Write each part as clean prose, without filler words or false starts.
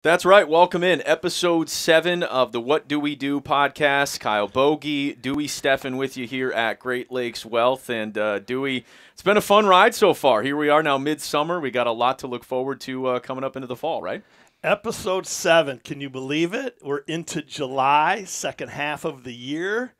That's right. Welcome in. Episode 7 of the What Do We Do podcast. Kyle Bogey, Dewey Steffen with you here at Great Lakes Wealth. And Dewey, it's been a fun ride so far. Here we are now midsummer. We got a lot to look forward to coming up into the fall, right? Episode 7. Can you believe it? We're into July, second half of the year.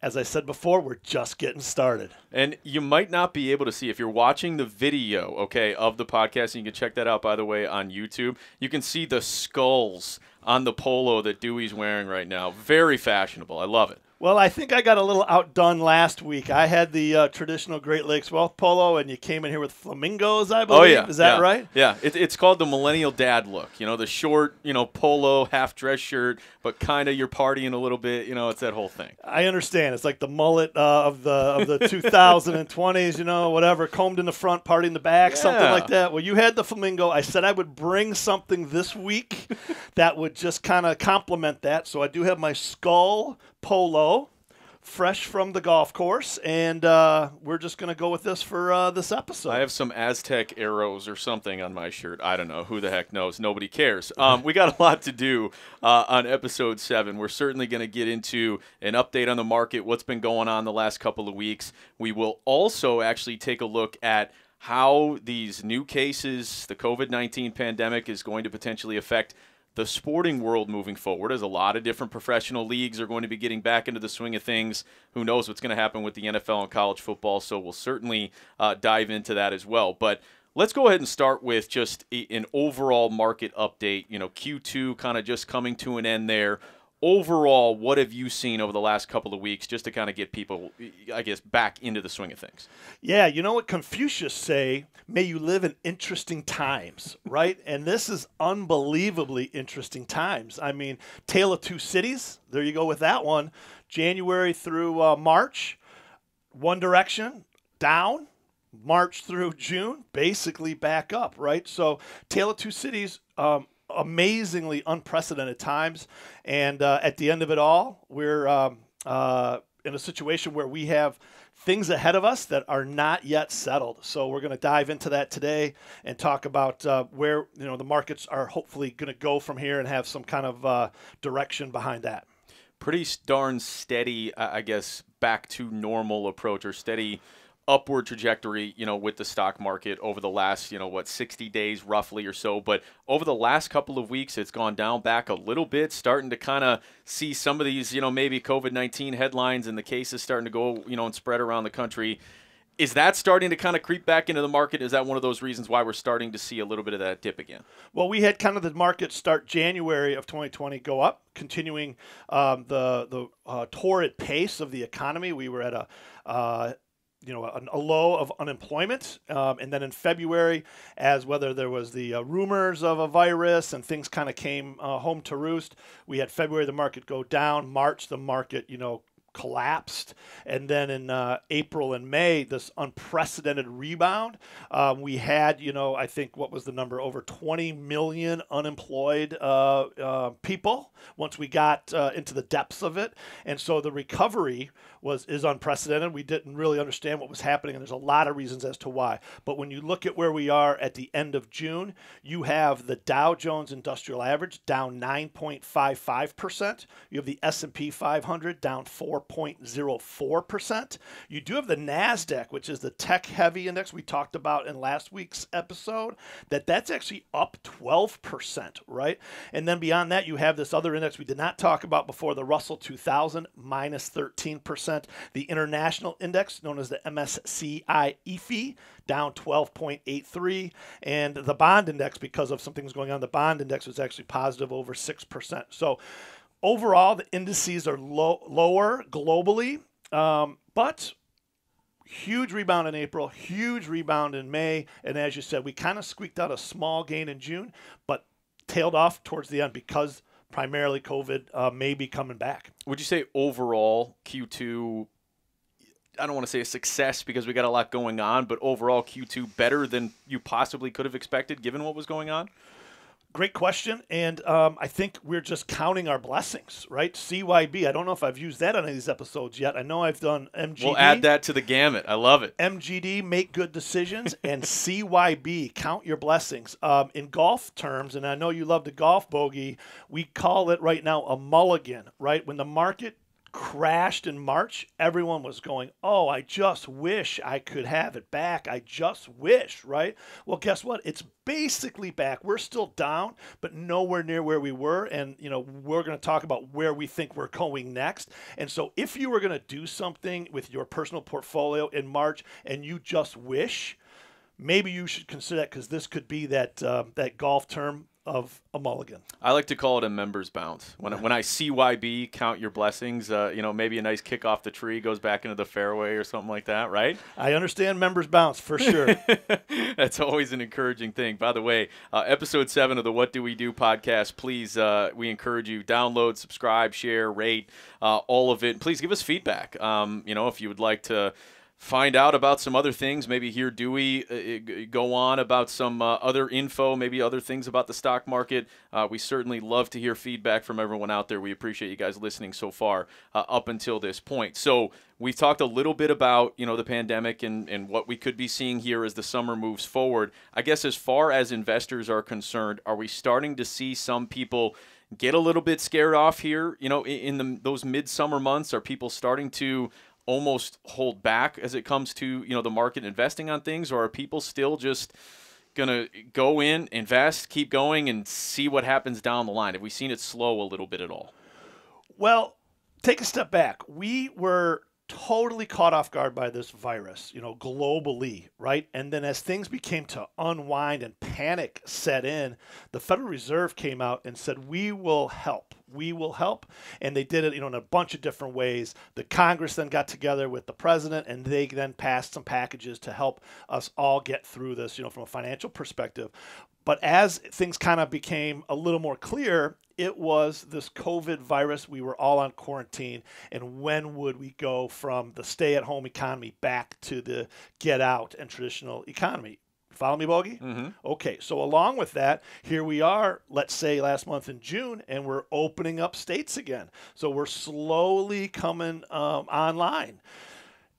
As I said before, we're just getting started. And you might not be able to see, if you're watching the video, okay, of the podcast, and you can check that out, by the way, on YouTube, you can see the skulls on the polo that Dewey's wearing right now. Very fashionable. I love it. Well, I think I got a little outdone last week. I had the traditional Great Lakes Wealth polo, and you came in here with flamingos, I believe. Oh, yeah. Is that right? Yeah. It's called the millennial dad look. You know, the short, polo, half-dress shirt, but kind of you're partying a little bit. You know, it's that whole thing. I understand. It's like the mullet of the 2020s, whatever, combed in the front, party in the back, something like that. Well, you had the flamingo. I said I would bring something this week that would just kind of complement that. So I do have my skull polo, fresh from the golf course, and we're just going to go with this for this episode. I have some Aztec arrows or something on my shirt. I don't know. Who the heck knows? Nobody cares. We got a lot to do on episode 7. We're certainly going to get into an update on the market, what's been going on the last couple of weeks. We will also actually take a look at how these new cases, the COVID-19 pandemic, is going to potentially affect the sporting world moving forward, as a lot of different professional leagues are going to be getting back into the swing of things. Who knows what's going to happen with the NFL and college football, so we'll certainly dive into that as well. But let's go ahead and start with just an overall market update. Q2 kind of just coming to an end there. Overall, what have you seen over the last couple of weeks, just to kind of get people, I guess, back into the swing of things? Yeah, you know what Confucius say, may you live in interesting times, right? And this is unbelievably interesting times. I mean, Tale of Two Cities, there you go with that one. January through March, one direction, down. March through June, basically back up, right? So Tale of Two Cities, amazingly unprecedented times, and at the end of it all, we're in a situation where we have things ahead of us that are not yet settled. So we're going to dive into that today and talk about where the markets are hopefully going to go from here and have some kind of direction behind that. Pretty darn steady, I guess, back to normal approach, or steady upward trajectory, with the stock market over the last, 60 days roughly or so. But over the last couple of weeks, it's gone down back a little bit, starting to kind of see some of these, maybe COVID-19 headlines and the cases starting to go, and spread around the country. Is that starting to kind of creep back into the market? Is that one of those reasons why we're starting to see a little bit of that dip again? Well, we had kind of the market start January of 2020 go up, continuing the torrid pace of the economy. We were at a low of unemployment. And then in February, as whether there was the rumors of a virus and things kind of came home to roost, we had February, the market go down. March, the market, collapsed. And then in April and May, this unprecedented rebound. We had, I think, what was the number? Over 20 million unemployed people once we got into the depths of it. And so the recovery is unprecedented. We didn't really understand what was happening, and there's a lot of reasons as to why. But when you look at where we are at the end of June, you have the Dow Jones Industrial Average down 9.55%. You have the S&P 500 down 4.04%. You do have the NASDAQ, which is the tech-heavy index we talked about in last week's episode, that's actually up 12%, right? And then beyond that, you have this other index we did not talk about before, the Russell 2000, minus 13%. The international index, known as the MSCI EAFE, down 12.83. And the bond index, because of some things going on, the bond index was actually positive over 6%. So overall, the indices are lower globally, but huge rebound in April, huge rebound in May. And as you said, we kind of squeaked out a small gain in June, but tailed off towards the end because primarily COVID may be coming back. Would you say overall Q2, I don't want to say a success because we got a lot going on, but overall Q2 better than you possibly could have expected given what was going on? Great question, and I think we're just counting our blessings, right? CYB. I don't know if I've used that on any of these episodes yet. I know I've done MGD. We'll add that to the gamut. I love it. MGD, make good decisions, and CYB, count your blessings. In golf terms, and I know you love the golf, Bogey, we call it right now a mulligan, right? When the market crashed in March, everyone was going, oh, I just wish I could have it back. I just wish, right? Well, guess what? It's basically back. We're still down, but nowhere near where we were. And, we're going to talk about where we think we're going next. And so if you were going to do something with your personal portfolio in March and you just wish, maybe you should consider that, because this could be that golf term of a mulligan. I like to call it a members bounce. When I CYB, count your blessings, maybe a nice kick off the tree goes back into the fairway or something like that, right? I understand members bounce for sure. That's always an encouraging thing. By the way, episode 7 of the What Do We Do podcast, please, we encourage you, download, subscribe, share, rate, all of it. Please give us feedback. If you would like to find out about some other things, maybe hear Dewey go on about some other info, maybe other things about the stock market. We certainly love to hear feedback from everyone out there. We appreciate you guys listening so far up until this point. So we've talked a little bit about, the pandemic and what we could be seeing here as the summer moves forward. I guess as far as investors are concerned, are we starting to see some people get a little bit scared off here, in those midsummer months? Are people starting to almost hold back as it comes to the market investing on things, or are people still just gonna go in, invest, keep going, and see what happens down the line? Have we seen it slow a little bit at all? Well, take a step back. We were totally caught off guard by this virus, globally, right? And then as things became to unwind and panic set in, the Federal Reserve came out and said, we will help. We will help. And they did it, in a bunch of different ways. The Congress then got together with the president, and they then passed some packages to help us all get through this, from a financial perspective. But as things kind of became a little more clear, it was this COVID virus. We were all on quarantine. And when would we go from the stay-at-home economy back to the get-out and traditional economy? Follow me, Bogey? Mm-hmm. Okay, so along with that, here we are, let's say last month in June, and we're opening up states again. So we're slowly coming online.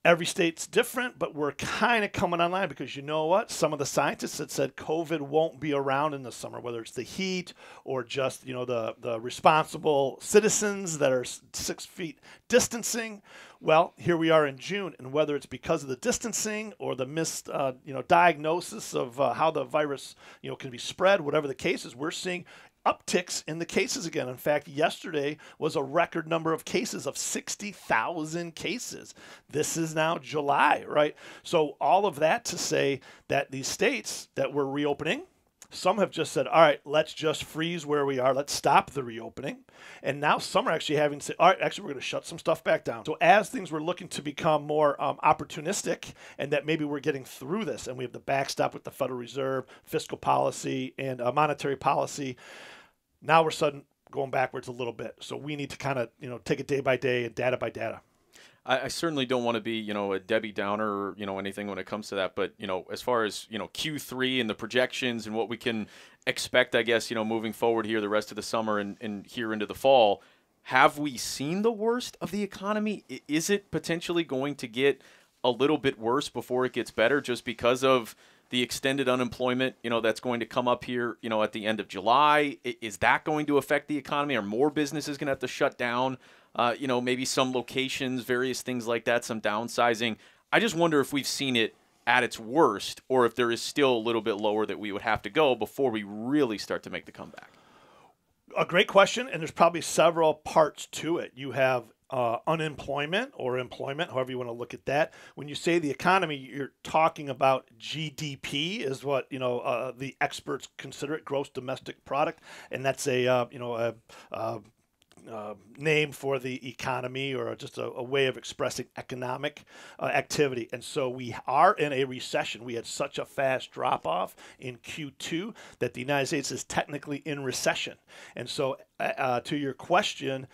Every state's different, but we're kind of coming online because you know what? Some of the scientists had said COVID won't be around in the summer, whether it's the heat or just, the responsible citizens that are 6 feet distancing. Well, here we are in June, and whether it's because of the distancing or the missed, diagnosis of how the virus, can be spread, whatever the case is, we're seeing upticks in the cases again. In fact, yesterday was a record number of cases of 60,000 cases. This is now July, right? So all of that to say that these states that we're reopening, some have just said, all right, let's just freeze where we are. Let's stop the reopening. And now some are actually having to say, all right, actually, we're going to shut some stuff back down. So as things were looking to become more opportunistic, and that maybe we're getting through this, and we have the backstop with the Federal Reserve, fiscal policy, and monetary policy, now we're suddenly going backwards a little bit. So we need to kind of, take it day by day and data by data. I certainly don't want to be, a Debbie Downer or, anything when it comes to that. But, as far as, Q3 and the projections and what we can expect, I guess, moving forward here the rest of the summer and here into the fall, have we seen the worst of the economy? Is it potentially going to get a little bit worse before it gets better just because of the extended unemployment, that's going to come up here, at the end of July? Is that going to affect the economy? Are more businesses going to have to shut down? Maybe some locations, various things like that, some downsizing. I just wonder if we've seen it at its worst, or if there is still a little bit lower that we would have to go before we really start to make the comeback. A great question, and there's probably several parts to it. You have unemployment or employment, however you want to look at that. When you say the economy, you're talking about GDP is what the experts consider it, gross domestic product, and that's a name for the economy, or just a way of expressing economic activity. And so we are in a recession. We had such a fast drop off in Q2 that the United States is technically in recession. And so to your question,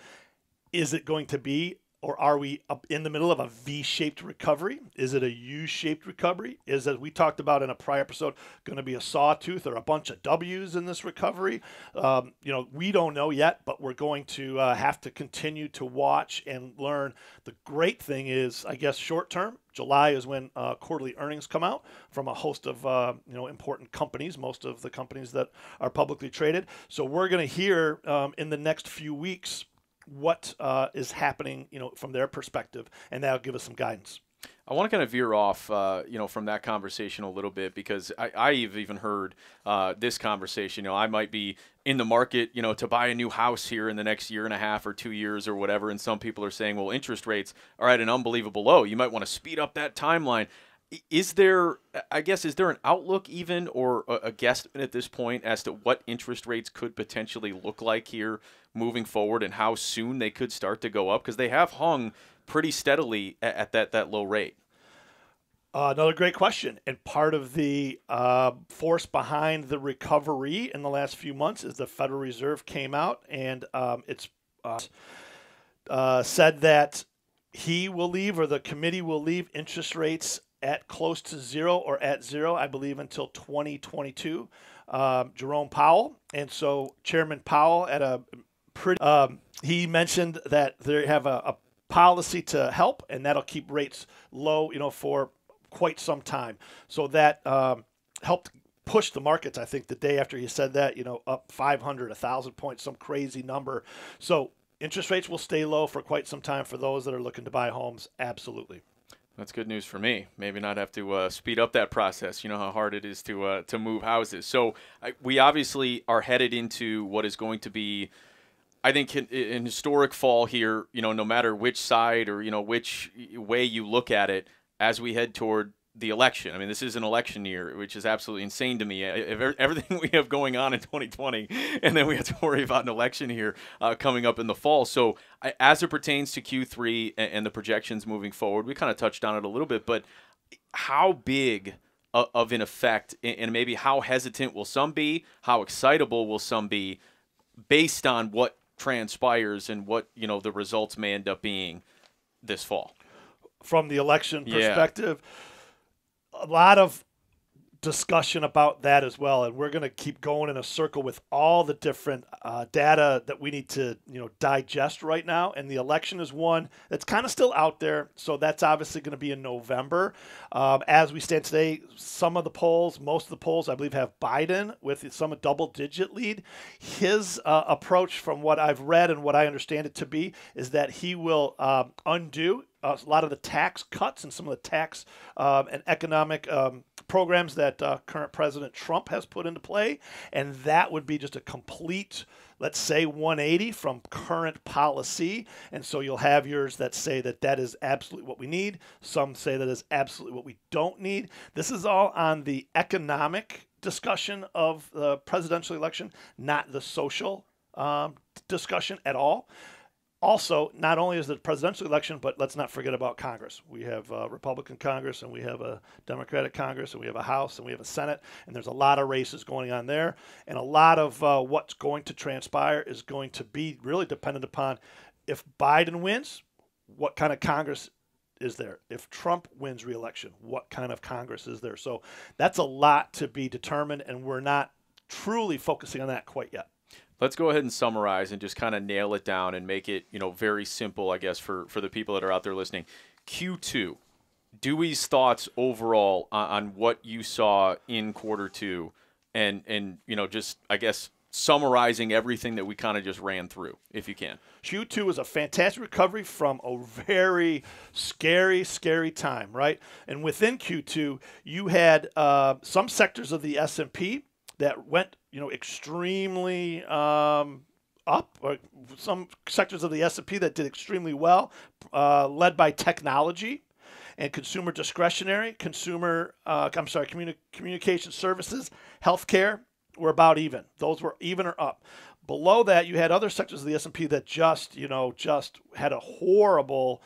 is it going to be or are we up in the middle of a V-shaped recovery? Is it a U-shaped recovery? Is, as we talked about in a prior episode, going to be a sawtooth or a bunch of W's in this recovery? We don't know yet, but we're going to have to continue to watch and learn. The great thing is, I guess, short term, July is when quarterly earnings come out from a host of important companies, most of the companies that are publicly traded. So we're going to hear in the next few weeks what is happening, from their perspective, and that'll give us some guidance. I want to kind of veer off, from that conversation a little bit, because I've even heard this conversation. I might be in the market, to buy a new house here in the next year and a half or 2 years or whatever, and some people are saying, well, interest rates are at an unbelievable low. You might want to speed up that timeline. Is there an outlook even, or a guesstimate at this point as to what interest rates could potentially look like here moving forward, and how soon they could start to go up? Because they have hung pretty steadily at that low rate. Another great question. And part of the force behind the recovery in the last few months is the Federal Reserve came out and it's said that he will leave, or the committee will leave, interest rates at close to zero or at zero, I believe, until 2022. Jerome Powell. And so Chairman Powell at a pretty, he mentioned that they have a policy to help, and that'll keep rates low, for quite some time. So that helped push the markets, I think, the day after he said that, up 500, 1,000 points, some crazy number. So interest rates will stay low for quite some time for those that are looking to buy homes. Absolutely. That's good news for me. Maybe not have to speed up that process. You know how hard it is to move houses. So we obviously are headed into what is going to be, I think, an historic fall here, no matter which side or, which way you look at it, as we head toward the election. I mean, this is an election year, which is absolutely insane to me. Everything we have going on in 2020, and then we have to worry about an election here coming up in the fall. So as it pertains to Q3 and the projections moving forward, we kind of touched on it a little bit, but how big of an effect, and maybe how hesitant will some be, how excitable will some be, based on what transpires and what, the results may end up being this fall? From the election perspective, a lot of discussion about that as well, and we're going to keep going in a circle with all the different data that we need to digest right now. And the election is one that's kind of still out there, so that's obviously going to be in November. As we stand today, some of the polls, most of the polls, I believe, have Biden with some double-digit lead. His approach, from what I've read and what I understand it to be, is that he will undo a lot of the tax cuts and some of the tax and economic programs that current President Trump has put into play. And that would be just a complete, let's say, 180 from current policy. And so you'll have yours that say that is absolutely what we need. Some say that is absolutely what we don't need. This is all on the economic discussion of the presidential election, not the social discussion at all. Also, not only is it a presidential election, but let's not forget about Congress. We have a Republican Congress, and we have a Democratic Congress, and we have a House, and we have a Senate, and there's a lot of races going on there. And a lot of what's going to transpire is going to be really dependent upon, if Biden wins, what kind of Congress is there? If Trump wins re-election, what kind of Congress is there? So that's a lot to be determined, and we're not truly focusing on that quite yet. Let's go ahead and summarize and just kind of nail it down and make it, very simple, I guess, for the people that are out there listening. Q2, Dewey's thoughts overall on what you saw in quarter two, and just, I guess, summarizing everything that we kind of just ran through, if you can. Q2 was a fantastic recovery from a very scary, scary time, right? And within Q2, you had some sectors of the S&P that went extremely up, or some sectors of the S&P that did extremely well, led by technology and consumer discretionary, communication services, healthcare were about even. Those were even or up. Below that, you had other sectors of the S&P that just had a horrible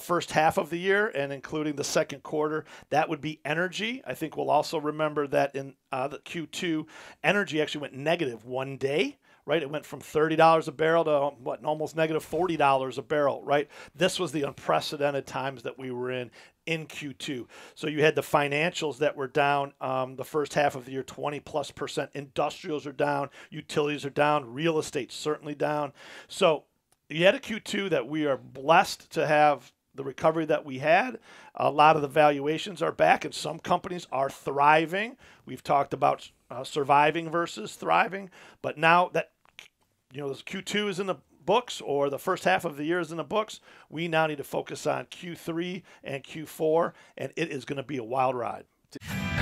first half of the year, and including the second quarter. That would be energy. I think we'll also remember that in the Q2, energy actually went negative one day, right? It went from $30 a barrel to what, almost negative $40 a barrel, right? This was the unprecedented times that we were in Q2. So you had the financials that were down the first half of the year, 20+%. Industrials are down, utilities are down, real estate certainly down. So you had a Q2 that we are blessed to have the recovery that we had. A lot of the valuations are back, and some companies are thriving. We've talked about surviving versus thriving, but now that this Q2 is in the books, or the first half of the year is in the books, we now need to focus on Q3 and Q4, and it is going to be a wild ride.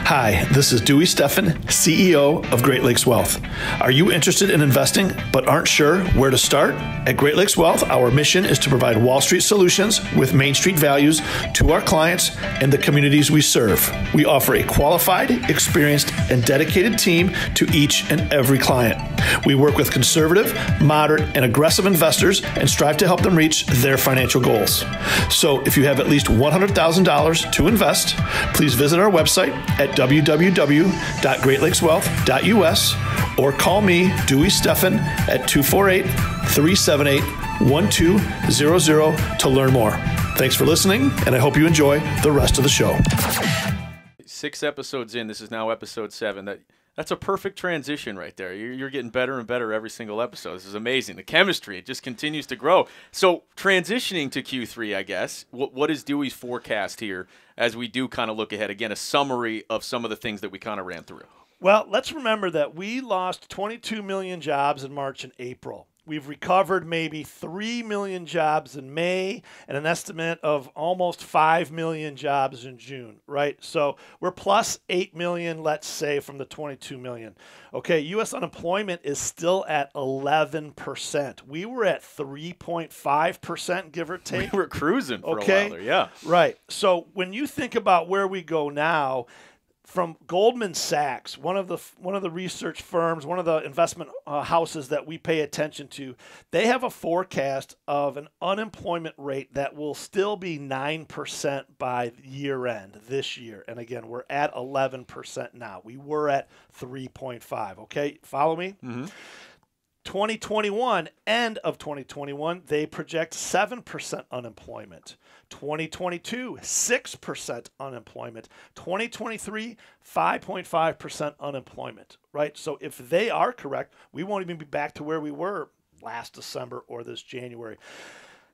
Hi, this is Dewey Steffen, CEO of Great Lakes Wealth. Are you interested in investing but aren't sure where to start? At Great Lakes Wealth, our mission is to provide Wall Street solutions with Main Street values to our clients and the communities we serve. We offer a qualified, experienced, and dedicated team to each and every client. We work with conservative, moderate, and aggressive investors and strive to help them reach their financial goals. So if you have at least $100,000 to invest, please visit our website at www.greatlakeswealth.us or call me, Dewey Steffen, at 248-378-1200 to learn more. Thanks for listening, and I hope you enjoy the rest of the show. 6 episodes in, this is now episode 7. That's a perfect transition right there. You're getting better and better every single episode. This is amazing. The chemistry, it just continues to grow. So transitioning to Q3, I guess, what is Dewey's forecast here as we do kind of look ahead? Again, a summary of some of the things that we kind of ran through. Well, let's remember that we lost 22 million jobs in March and April. We've recovered maybe 3 million jobs in May and an estimate of almost 5 million jobs in June, right? So we're plus 8 million, let's say, from the 22 million. Okay, U.S. unemployment is still at 11%. We were at 3.5%, give or take. We were cruising for a while there, yeah. Right. So when you think about where we go now, from Goldman Sachs, one of the research firms, one of the investment houses that we pay attention to, they have a forecast of an unemployment rate that will still be 9% by year end this year. And again, we're at 11% now. We were at 3.5. Okay, follow me? Mm-hmm. 2021, end of 2021, they project 7% unemployment. 2022, 6% unemployment. 2023, 5.5% unemployment, right? So if they are correct, we won't even be back to where we were last December or this January.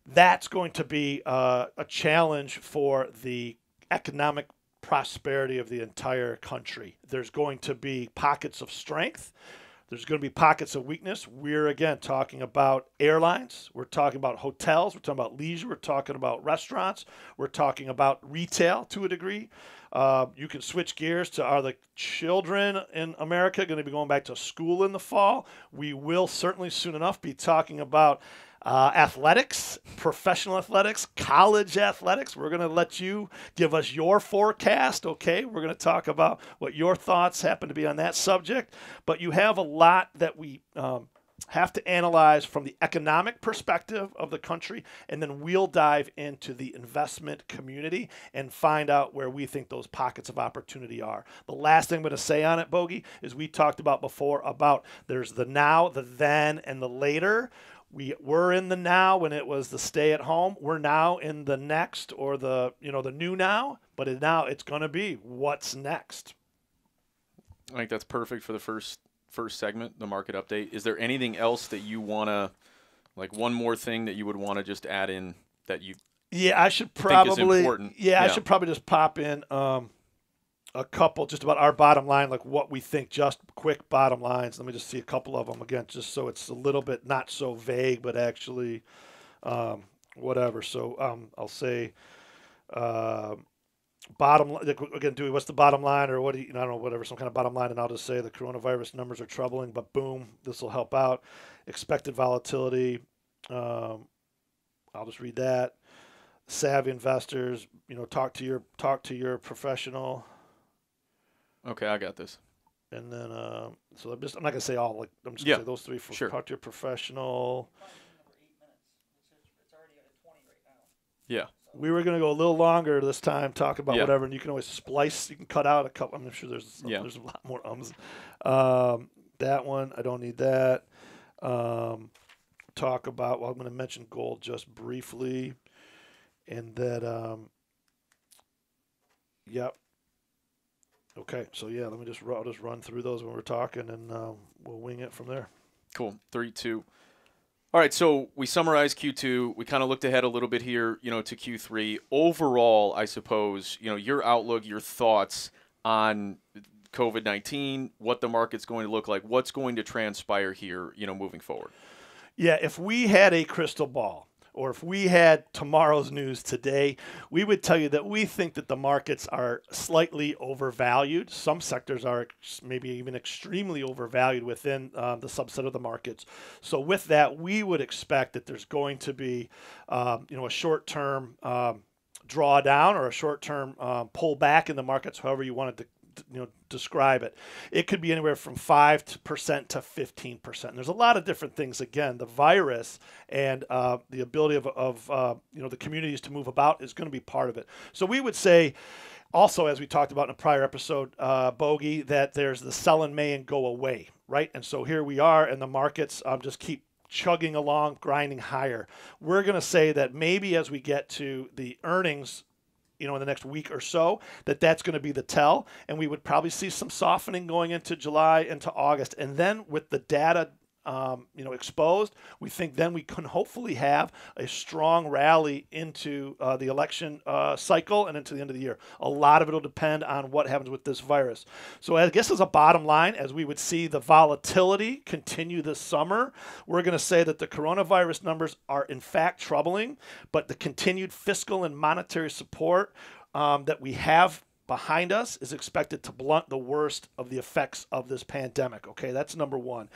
That's going to be a challenge for the economic prosperity of the entire country. There's going to be pockets of strength. There's going to be pockets of weakness. We're, again, talking about airlines. We're talking about hotels. We're talking about leisure. We're talking about restaurants. We're talking about retail to a degree. You can switch gears to, are the children in America going to be going back to school in the fall? We will certainly soon enough be talking about athletics, professional athletics, college athletics. We're going to let you give us your forecast, okay? We're going to talk about what your thoughts happen to be on that subject. But you have a lot that we have to analyze from the economic perspective of the country, and then we'll dive into the investment community and find out where we think those pockets of opportunity are. The last thing I'm going to say on it, Bogey, is we talked about before about there's the now, the then, and the later. We were in the now when it was the stay at home. We're now in the next, or the new now, but now it's going to be what's next. I think that's perfect for the first segment, the market update. Is there anything else that you want to, like one more thing that you would want to just add in that you I should probably think is important? I should probably just pop in a couple just about our bottom line, like what we think, just quick bottom lines. Let me just see a couple of them again, just so it's a little bit not so vague, but actually whatever. So I'll say bottom again, Dewey, what's the bottom line, or what do you, I don't know, whatever, some kind of bottom line, and I'll just say the coronavirus numbers are troubling, but boom, this will help out. Expected volatility. I'll just read that. Savvy investors, talk to your professional. Okay, I got this. And then, so I'm not gonna say all. I'm just gonna say those three. Sure. Talk to your professional. It's already at 20 right now. Yeah. We were gonna go a little longer this time, talk about whatever, and you can always splice. You can cut out a couple. I'm sure there's a lot more ums. That one, I don't need that. talk about, well, I'm going to mention gold just briefly, and that, yep. Okay, so yeah, let me I'll just run through those when we're talking, and we'll wing it from there. Cool. 3, 2. All right, so we summarized Q2. We kind of looked ahead a little bit here, to Q3. Overall, I suppose, your outlook, your thoughts on COVID-19, what the market's going to look like, what's going to transpire here, moving forward. Yeah, if we had a crystal ball, or if we had tomorrow's news today, we would tell you that we think that the markets are slightly overvalued. Some sectors are maybe even extremely overvalued within the subset of the markets. So with that, we would expect that there's going to be, a short-term drawdown or a short-term pullback in the markets, however you want to describe it. It could be anywhere from 5% to 15%. There's a lot of different things. Again, the virus and the ability of the communities to move about is going to be part of it. So we would say, also, as we talked about in a prior episode, Bogey, that there's the sell in May and go away, right? And so here we are, and the markets just keep chugging along, grinding higher. We're going to say that maybe as we get to the earnings, in the next week or so, that's going to be the tell, and we would probably see some softening going into July, into August, and then with the data, exposed, we think then we can hopefully have a strong rally into the election cycle and into the end of the year. A lot of it will depend on what happens with this virus. So I guess as a bottom line, as we would see the volatility continue this summer, we're going to say that the coronavirus numbers are in fact troubling, but the continued fiscal and monetary support that we have behind us is expected to blunt the worst of the effects of this pandemic. Okay, that's number one.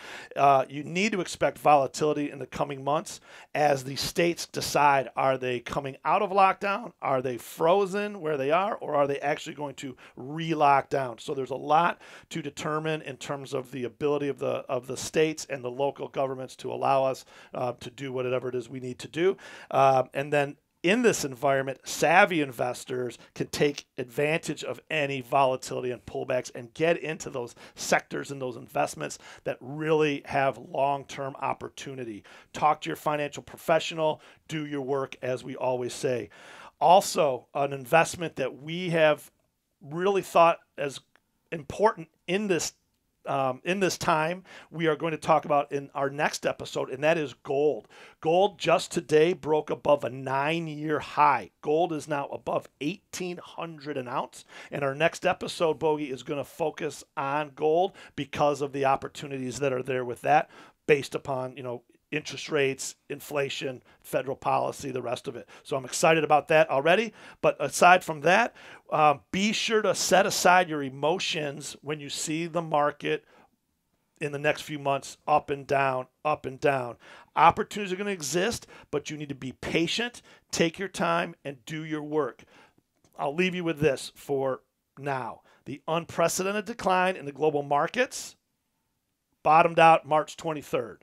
You need to expect volatility in the coming months as the states decide, are they coming out of lockdown? Are they frozen where they are? Or are they actually going to re-lock down? So there's a lot to determine in terms of the ability of the states and the local governments to allow us to do whatever it is we need to do. And then in this environment, savvy investors can take advantage of any volatility and pullbacks and get into those sectors and those investments that really have long-term opportunity. Talk to your financial professional, do your work, as we always say. Also, an investment that we have really thought as important in this time, we are going to talk about in our next episode, and that is gold. Gold just today broke above a 9-year high. Gold is now above $1,800 an ounce, and our next episode, Bogey, is going to focus on gold because of the opportunities that are there with that, based upon, interest rates, inflation, federal policy, the rest of it. So I'm excited about that already. But aside from that, be sure to set aside your emotions when you see the market in the next few months up and down, up and down. Opportunities are going to exist, but you need to be patient, take your time, and do your work. I'll leave you with this for now. The unprecedented decline in the global markets bottomed out March 23rd.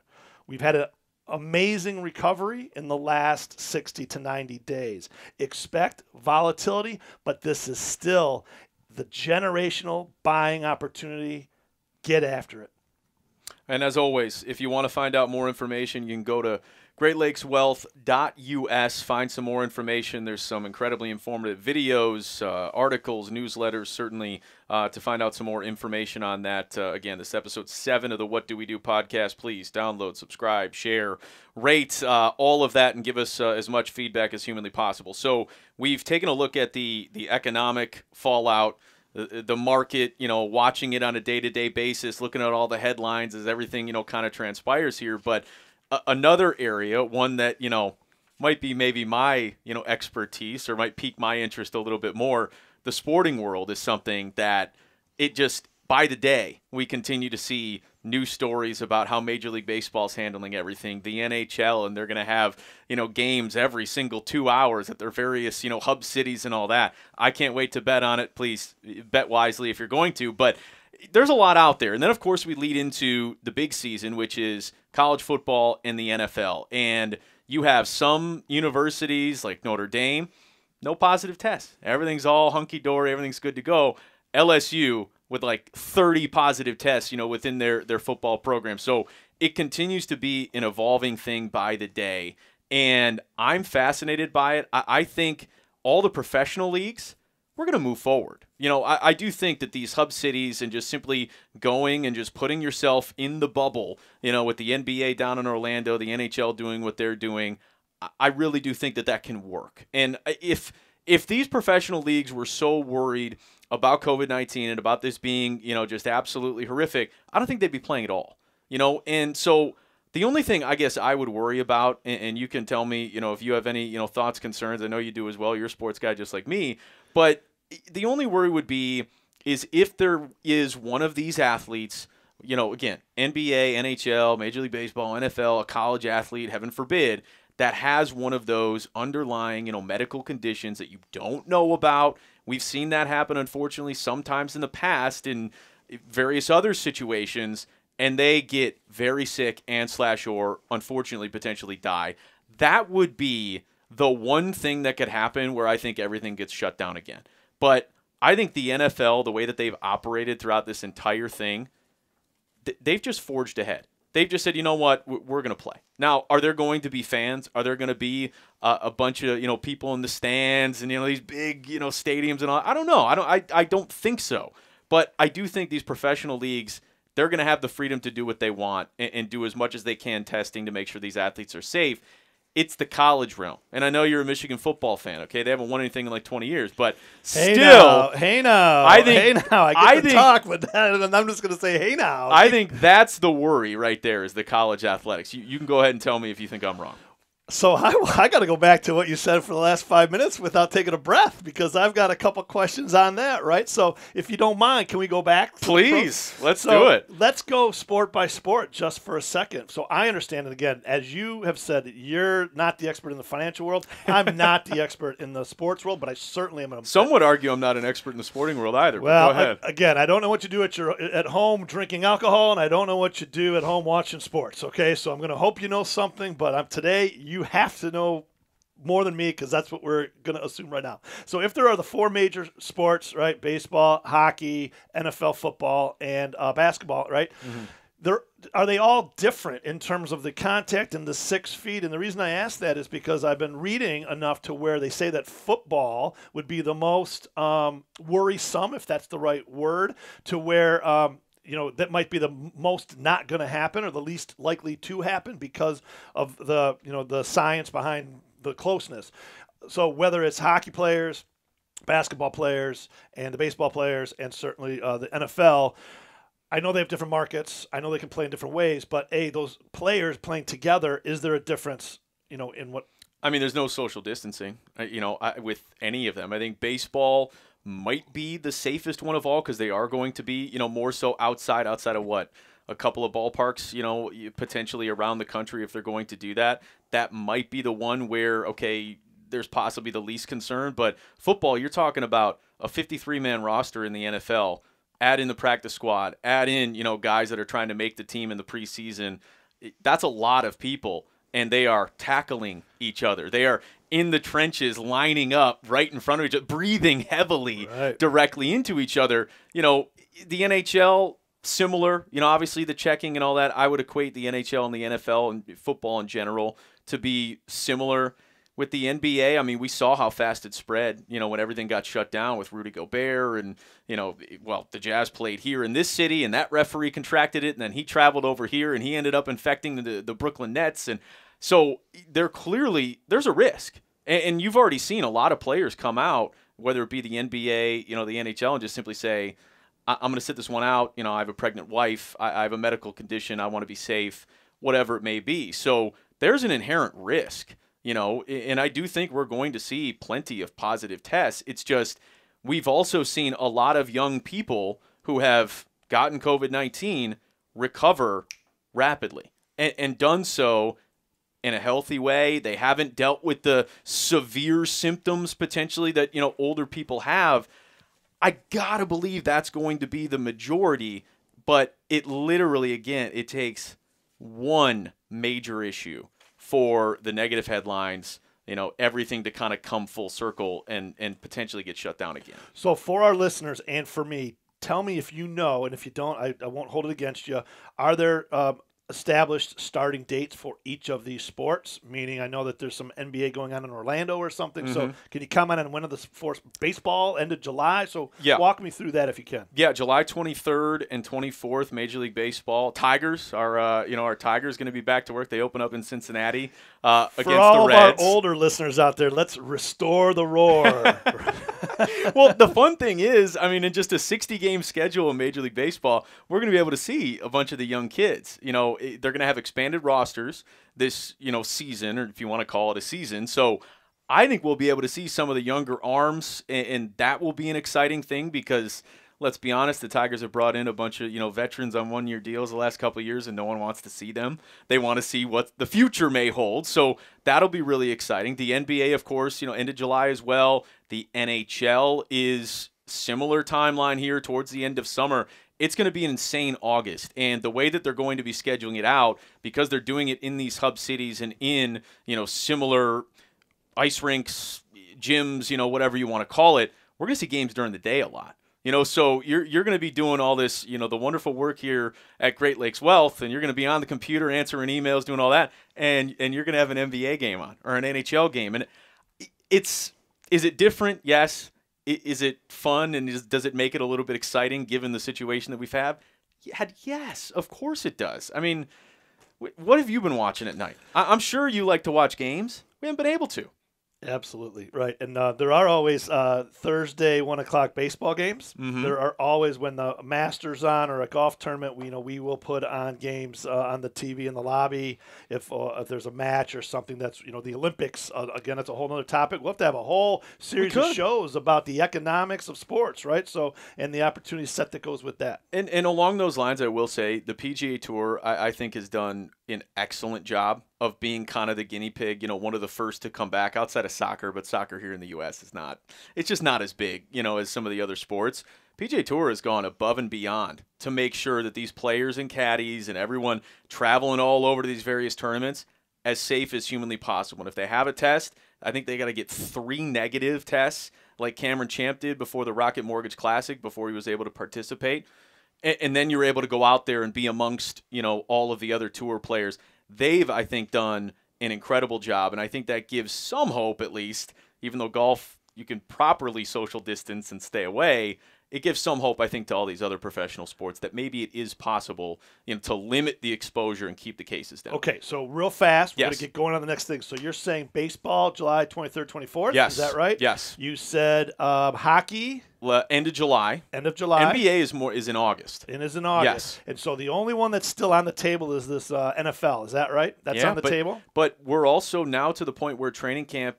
We've had an amazing recovery in the last 60 to 90 days. Expect volatility, but this is still the generational buying opportunity. Get after it. And as always, if you want to find out more information, you can go to greatlakeswealth.us, find some more information. There's some incredibly informative videos, articles, newsletters, certainly to find out some more information on that. Again, this is episode 7 of the What Do We Do podcast. Please download, subscribe, share, rate, all of that, and give us as much feedback as humanly possible. So we've taken a look at the economic fallout, the market, watching it on a day-to-day basis, looking at all the headlines as everything, kind of transpires here. But another area, one that, might be maybe my, expertise or might pique my interest a little bit more, the sporting world is something that it just, by the day, we continue to see news stories about how Major League Baseball is handling everything, the NHL, and they're going to have, games every single 2 hours at their various, hub cities and all that. I can't wait to bet on it. Please bet wisely if you're going to, but there's a lot out there. And then, of course, we lead into the big season, which is college football and the NFL. And you have some universities like Notre Dame, no positive tests. Everything's all hunky-dory. Everything's good to go. LSU, with like 30 positive tests, within their football program. So it continues to be an evolving thing by the day. And I'm fascinated by it. I think all the professional leagues, we're going to move forward. I do think that these hub cities and just simply going and just putting yourself in the bubble, with the NBA down in Orlando, the NHL doing what they're doing, I really do think that can work. And if these professional leagues were so worried about COVID-19 and about this being, just absolutely horrific, I don't think they'd be playing at all. And so the only thing I guess I would worry about, and you can tell me, if you have any, thoughts, concerns, I know you do as well, you're a sports guy just like me, but the only worry would be is if there is one of these athletes, again, NBA, NHL, Major League Baseball, NFL, a college athlete, heaven forbid, that has one of those underlying, medical conditions that you don't know about. We've seen that happen, unfortunately, sometimes in the past in various other situations, and they get very sick and or unfortunately potentially die. That would be the one thing that could happen where I think everything gets shut down again. But I think the NFL, the way that they've operated throughout this entire thing, they've just forged ahead. They've just said, you know what, we're going to play. Now, are there going to be fans? Are there going to be a bunch of people in the stands and these big stadiums and all? I don't know. I don't think so. But I do think these professional leagues, they're going to have the freedom to do what they want and do as much as they can testing to make sure these athletes are safe. It's the college realm. And I know you're a Michigan football fan, okay? They haven't won anything in like 20 years, but still. Hey now. I get to talk, but I'm just going to say, hey now. I think that's the worry right there is the college athletics. You can go ahead and tell me if you think I'm wrong. So I got to go back to what you said for the last 5 minutes without taking a breath because I've got a couple questions on that, right? So if you don't mind, can we go back? Please, let's do it. Let's go sport by sport just for a second. So I understand, and again, as you have said, you're not the expert in the financial world. I'm not the expert in the sports world, but I certainly am. Some would argue I'm not an expert in the sporting world either. Well, go ahead. Again, I don't know what you do at home drinking alcohol, and I don't know what you do at home watching sports, okay? So I'm going to hope you know something, but today you have to know more than me because that's what we're going to assume right now. So if there are the four major sports, right, baseball, hockey, NFL football, and basketball, right, are they all different in terms of the contact and the 6 feet? And the reason I ask that is because I've been reading enough to where they say that football would be the most worrisome, if that's the right word, to where that might be the most not going to happen or the least likely to happen because of the, the science behind the closeness. So whether it's hockey players, basketball players, and the baseball players, and certainly the NFL, I know they have different markets. I know they can play in different ways, but those players playing together, is there a difference, in what? I mean, there's no social distancing, with any of them. I think baseball might be the safest one of all because they are going to be, more so outside of what? A couple of ballparks, potentially around the country if they're going to do that. That might be the one where, okay, there's possibly the least concern. But football, you're talking about a 53-man roster in the NFL. Add in the practice squad. Add in, guys that are trying to make the team in the preseason. That's a lot of people, and they are tackling each other. They are in the trenches, lining up right in front of each other, breathing heavily directly into each other. The NHL, similar. Obviously the checking and all that. I would equate the NHL and the NFL and football in general to be similar. With the NBA, I mean, we saw how fast it spread, when everything got shut down with Rudy Gobert and, the Jazz played here in this city and that referee contracted it and then he traveled over here and he ended up infecting the Brooklyn Nets. And so there's a risk. And you've already seen a lot of players come out, whether it be the NBA, the NHL, and just simply say, I'm going to sit this one out. I have a pregnant wife. I have a medical condition. I want to be safe, whatever it may be. So there's an inherent risk. And I do think we're going to see plenty of positive tests. It's just we've also seen a lot of young people who have gotten COVID-19 recover rapidly and done so in a healthy way. They haven't dealt with the severe symptoms potentially that, older people have. I got to believe that's going to be the majority, but it literally, again, it takes one major issue for the negative headlines, everything to kind of come full circle and potentially get shut down again. So for our listeners and for me, tell me if you know, and if you don't, I won't hold it against you. Are there established starting dates for each of these sports? Meaning, I know that there's some NBA going on in Orlando or something. So can you comment on when of the sports? Baseball, end of July. So walk me through that if you can. Yeah, July 23rd and 24th, Major League Baseball. Tigers are, our Tigers going to be back to work. They open up in Cincinnati against the Reds. For all of our older listeners out there, let's restore the roar. Well, the fun thing is, I mean, in just a 60-game schedule in Major League Baseball, we're going to be able to see a bunch of the young kids. They're going to have expanded rosters this, season, or if you want to call it a season. So I think we'll be able to see some of the younger arms, and that will be an exciting thing because, let's be honest, the Tigers have brought in a bunch of, veterans on one-year deals the last couple of years, and no one wants to see them. They want to see what the future may hold. So that'll be really exciting. The NBA, of course, end of July as well. The NHL is similar timeline here towards the end of summer. It's going to be an insane August. And the way that they're going to be scheduling it out, because they're doing it in these hub cities and in, similar ice rinks, gyms, whatever you want to call it, we're going to see games during the day a lot. So you're going to be doing all this, the wonderful work here at Great Lakes Wealth, and you're going to be on the computer answering emails, doing all that, and you're going to have an NBA game on or an NHL game. And is it different? Yes. Is it fun, and does it make it a little bit exciting given the situation that we've had? Yes, of course it does. I mean, what have you been watching at night? I'm sure you like to watch games. We haven't been able to. Absolutely right, and there are always Thursday 1 o'clock baseball games. There are always, when the Masters on or a golf tournament, we will put on games on the TV in the lobby. If there's a match or something that's the Olympics, again, it's a whole other topic. We'll have to have a whole series of shows about the economics of sports, right? So, and the opportunity set that goes with that. And along those lines, I will say the PGA Tour, I think, has done an excellent job of being kind of the guinea pig, one of the first to come back outside of soccer, but soccer here in the U.S. it's just not as big, as some of the other sports. PGA Tour has gone above and beyond to make sure that these players and caddies and everyone traveling all over to these various tournaments as safe as humanly possible. And if they have a test, I think they got to get 3 negative tests like Cameron Champ did before the Rocket Mortgage Classic before he was able to participate. And then you're able to go out there and be amongst, all of the other tour players. They've, I think, done an incredible job, and I think that gives some hope, at least, even though golf, you can properly social distance and stay away. It gives some hope, I think, to all these other professional sports that maybe it is possible, to limit the exposure and keep the cases down. Okay, so real fast, we're going to get going on the next thing. So you're saying baseball, July 23rd, 24th? Yes. Is that right? Yes. You said hockey? End of July. End of July. NBA is in August. It is in August. Yes. And so the only one that's still on the table is this NFL. Is that right? That's on the table? But we're also now to the point where training camp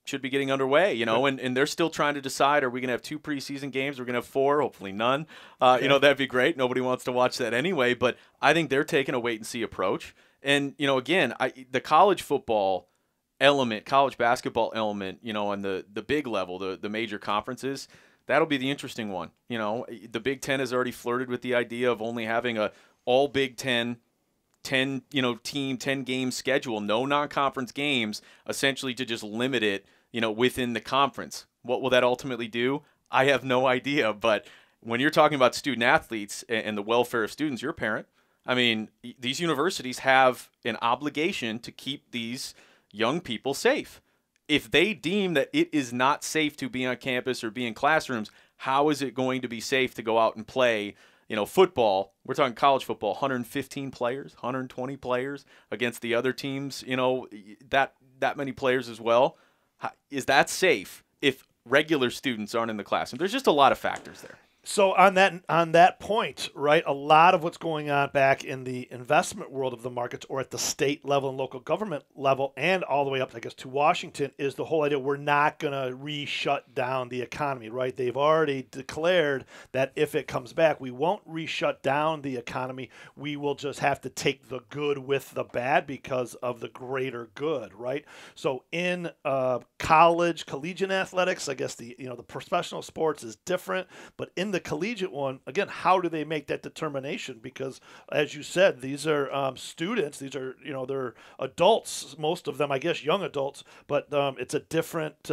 should be getting underway, and they're still trying to decide, are we going to have 2 preseason games? We're going to have 4, hopefully none. That'd be great. Nobody wants to watch that anyway, but I think they're taking a wait-and-see approach. And, again, the college football element, college basketball element, on the big level, the major conferences, that'll be the interesting one. The Big Ten has already flirted with the idea of only having a all Big Ten 10 game schedule, no non-conference games, essentially to just limit it, within the conference. What will that ultimately do? I have no idea. But when you're talking about student athletes and the welfare of students, you're a parent. I mean, these universities have an obligation to keep these young people safe. If they deem that it is not safe to be on campus or be in classrooms, how is it going to be safe to go out and play football? We're talking college football, 115 players, 120 players against the other teams, that many players as well. Is that safe if regular students aren't in the classroom? There's just a lot of factors there. So on that point, right, a lot of what's going on back in the investment world of the markets, or at the state level and local government level, and all the way up, I guess, to Washington, is the whole idea we're not going to re-shut down the economy, right? They've already declared that if it comes back, we won't re-shut down the economy. We will just have to take the good with the bad because of the greater good, right? So in collegiate athletics, I guess the professional sports is different, but in the collegiate one, again, how do they make that determination? Because, as you said, these are students. These are, they're adults, most of them, I guess, young adults, but it's a different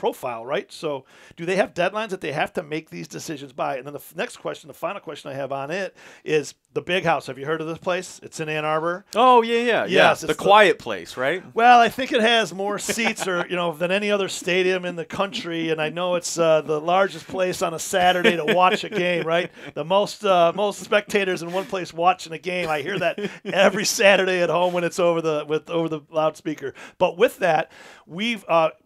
profile, right? So do they have deadlines that they have to make these decisions by? And then the next question, the final question I have on it is the Big House. Have you heard of this place? It's in Ann Arbor. Oh, yeah. Yes, The quiet place, right? Well, I think it has more seats or than any other stadium in the country, and I know it's the largest place on a Saturday to watch a game, right? The most spectators in one place watching a game. I hear that every Saturday at home when it's over the loudspeaker. But with that, we've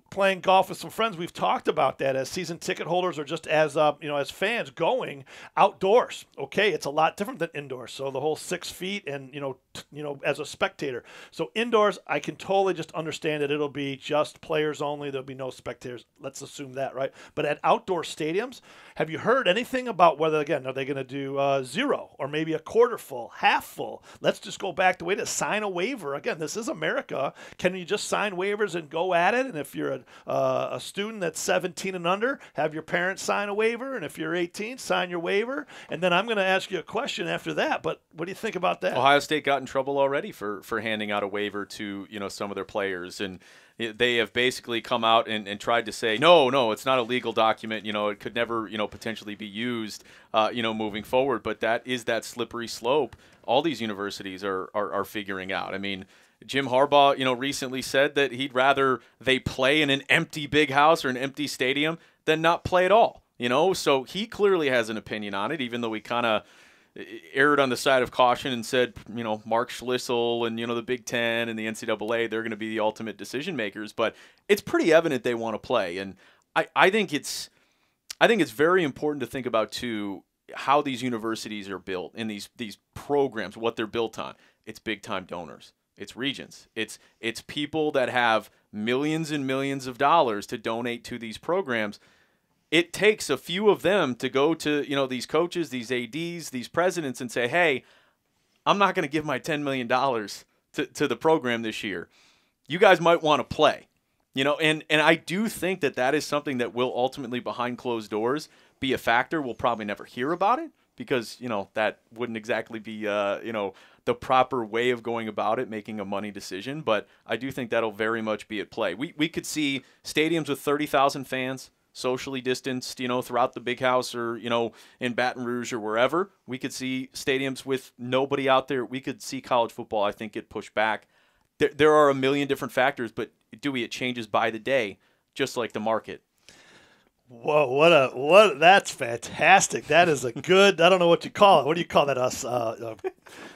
playing golf with some friends, we've talked about that as season ticket holders or just as as fans going outdoors. Okay, it's a lot different than indoors. So the whole 6 feet and as a spectator. So indoors, I can totally just understand that it'll be just players only. There'll be no spectators. Let's assume that, right? But at outdoor stadiums, have you heard anything about whether, again, are they going to do 0 or maybe a quarter full, half full? Let's just go back to way to sign a waiver. Again, this is America. Can you just sign waivers and go at it? And if you're a student that's 17 and under, have your parents sign a waiver. And if you're 18, sign your waiver. And then I'm going to ask you a question after that. But what do you think about that? Ohio State got in trouble already for handing out a waiver to some of their players, and they have basically come out and tried to say no, it's not a legal document. It could never potentially be used moving forward. But that is that slippery slope all these universities are figuring out. I mean, Jim Harbaugh recently said that he'd rather they play in an empty Big House or an empty stadium than not play at all. So he clearly has an opinion on it, even though he kind of erred on the side of caution and said, Mark Schlissel and, the Big Ten and the NCAA, they're going to be the ultimate decision makers. But it's pretty evident they want to play. And I think it's very important to think about, too, how these universities are built in these programs, what they're built on. It's big-time donors. It's regents. It's people that have millions and millions of dollars to donate to these programs. It takes a few of them to go to, these coaches, these ADs, these presidents and say, hey, I'm not going to give my $10 million to the program this year. You guys might want to play, and I do think that is something that will ultimately behind closed doors be a factor. We'll probably never hear about it because, that wouldn't exactly be, the proper way of going about it, making a money decision. But I do think that'll very much be at play. We could see stadiums with 30,000 fans, socially distanced, throughout the Big House or, in Baton Rouge or wherever. We could see stadiums with nobody out there. We could see college football, I think, get pushed back. There are a million different factors, but Dewey, it changes by the day, just like the market. Whoa, that's fantastic. That is a good, I don't know what you call it. What do you call that?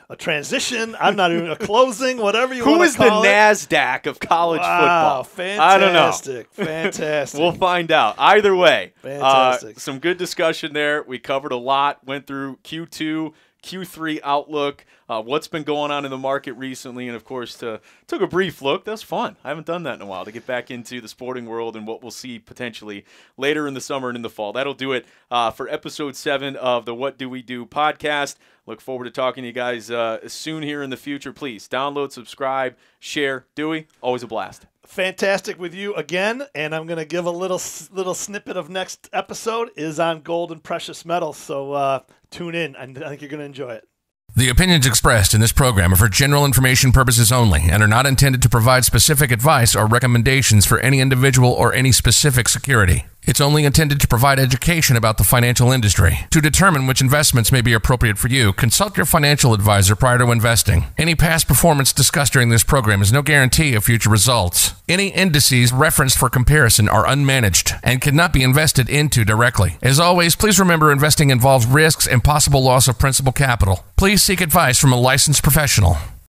A transition? I'm not even a closing, whatever you want to call it. Who is the NASDAQ of college football? Fantastic. I don't know. Fantastic. We'll find out. Either way, fantastic. Some good discussion there. We covered a lot, went through Q2, Q3 outlook, what's been going on in the market recently, and of course took a brief look. That's fun. I haven't done that in a while, to get back into the sporting world and what we'll see potentially later in the summer and in the fall. That'll do it for episode 7 of the What Do We Do podcast. Look forward to talking to you guys soon here in the future. Please download, subscribe, share. Dewey, always a blast. Fantastic with you again, and I'm going to give a little snippet of next episode is on gold and precious metals, so tune in. I think you're going to enjoy it. The opinions expressed in this program are for general information purposes only and are not intended to provide specific advice or recommendations for any individual or any specific security. It's only intended to provide education about the financial industry. To determine which investments may be appropriate for you, consult your financial advisor prior to investing. Any past performance discussed during this program is no guarantee of future results. Any indices referenced for comparison are unmanaged and cannot be invested into directly. As always, please remember investing involves risks and possible loss of principal capital. Please seek advice from a licensed professional.